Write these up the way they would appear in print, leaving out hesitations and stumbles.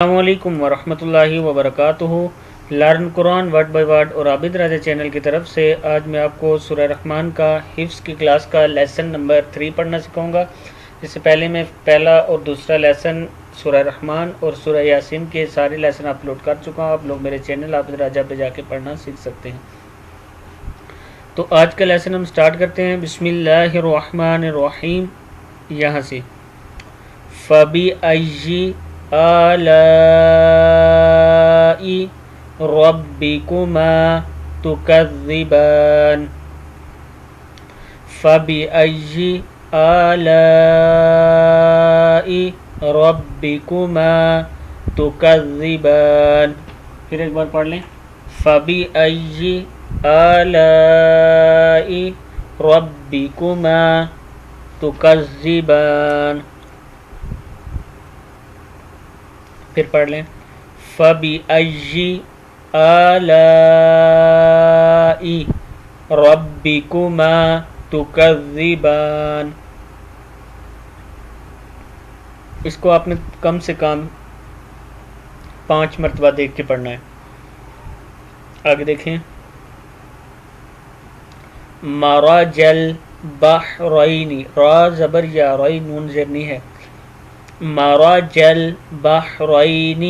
السلام علیکم ورحمۃ اللہ وبرکاتہ۔ Learn Quran word by word اور عابد راجہ چینل کی طرف سے آج میں آپ کو سورہ رحمان کا حفظ کی کلاس کا لیسن نمبر 3 پڑھنا سکھاؤں گا۔ اس سے پہلے میں پہلا اور دوسرا لیسن سورہ رحمان اور سورہ یاسین کے سارے لیسن اپلوڈ کر چکا ہوں۔ آپ لوگ میرے چینل عابد راجہ پہ جا کے پڑھنا سیکھ سکتے ہیں۔ تو آج کا لیسن ہم سٹارٹ کرتے ہیں۔ بسم اللہ الرحمن الرحیم، یہاں سے فَبِأَيِّ آلاء ربكما تكذبان فبأي آلاء ربكما تكذبان۔ پھر ایک بار پڑھ لیں، فبأي آلاء ربكما تكذبان۔ پھر پڑھ لیں، فَبِأَيِّ آلَاءِ رَبِّكُمَا تُكَذِّبَانِ۔ اس کو آپ نے کم سے کم 5 مرتبہ دیکھ کے پڑھنا ہے۔ آگے دیکھیں، مرج البحرین، را زبر یا رائی نون زرنی ہے، مرج البحرین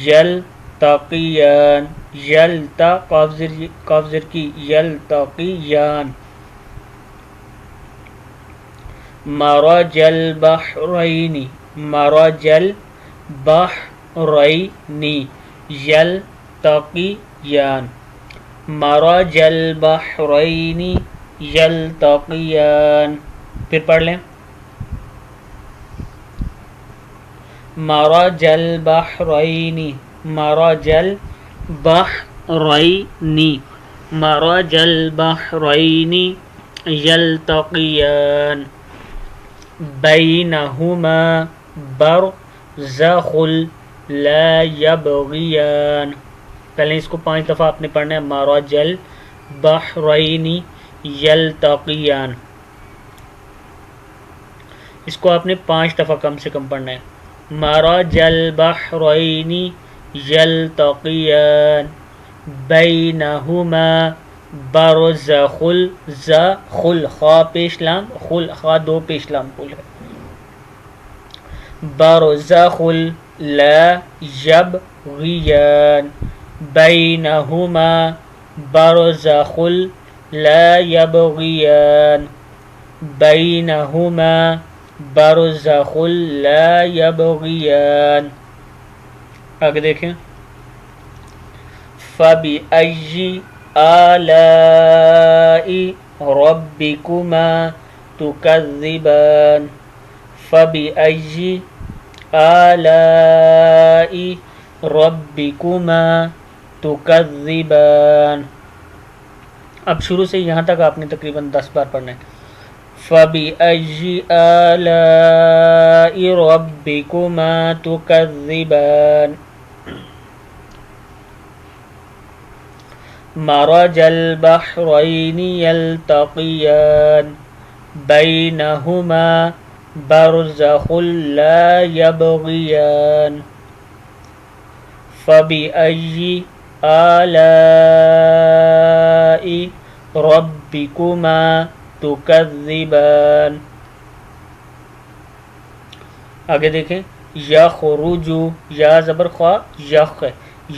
یلتقیان، یلتا قاف زر کی، یلتقیان، مرج البحرین، مرج البحرین یلتقیان، مرج البحرین یلتقیان۔ پھر پڑھ لیں، مرج البحرین، مرج البحرین، مرج البحرین یلتقیان، بینہما برزخ لا یبغیان۔ پہلے اس کو 5 دفعہ آپ نے پڑھنا ہے، مرج البحرین یلتقیان۔ اس کو آپ نے 5 دفعہ کم سے کم پڑھنا ہے، مرج البحرین یلتقیان، بینہما برزخ، زخل، خا پیش لام، خل، خا 2 پیش لام کل ہے، برزخ لا یبغیان، بینہما برزخ لا یبغیان، بینہما برزخ لا یبغیان۔ آگے دیکھیں، فَبِأَيِّ آلَاءِ رَبِّكُمَا تُكَذِّبَانِ فَبِأَيِّ آلَاءِ رَبِّكُمَا تُكَذِّبَانِ۔ اب شروع سے یہاں تک آپ نے تقریباً 10 بار پڑھنا ہے، فَبِأَيِّ آلَاءِ رَبِّكُمَا تُكَذِّبَانِ، مرج البحرین یلتقیان، بینہما برزخ لا یبغیان، فَبِأَيِّ آلاء ربکما تکذبان۔ آگے دیکھیں، یخرج، یا زبر خوا، یخ ہے،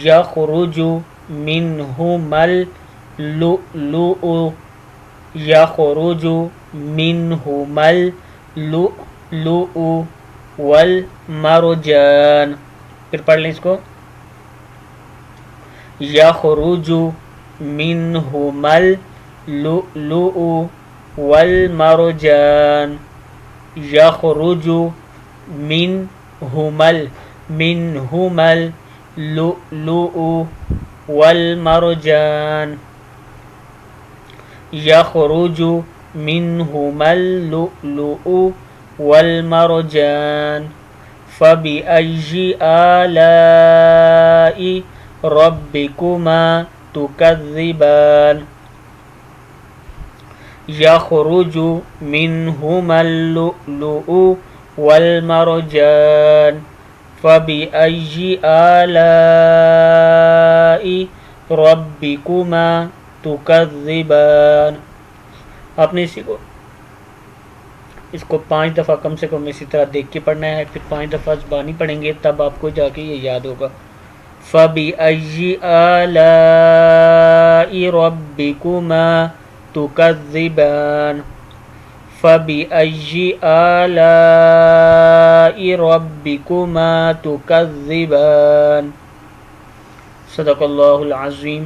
یخرج منہما اللؤلؤ، یخرج منہما اللؤلؤ والمرجان۔ پھر پڑھ لیں اس کو، یخرج منہما اللؤلؤ والمرجان، یخرج منہما اللؤلؤ والمرجان، یخرج منہما اللؤلؤ والمرجان، فَبِأَيِّ آلَاءِ رَبِّكُمَا تُكَذِّبَانِ، یخرج منہما اللؤلؤ والمرجان فَبِأَيِّ آلَاءِ رَبِّكُمَا تُكَذِّبَانِ. آپ نے اس کو 5 دفعہ کم سے کم اسی طرح دیکھ کے پڑھنا ہے، پھر 5 دفعہ زبانی پڑھیں گے، تب آپ کو جا کے یہ یاد ہوگا. فَبِأَيِّ آلَاءِ رَبِّكُمَا تُكَذِّبَانِ. فَبِأَيِّ آلَاءِ رَبِّكُمَا تُكَذِّبَانِ. صدق اللہ العظیم.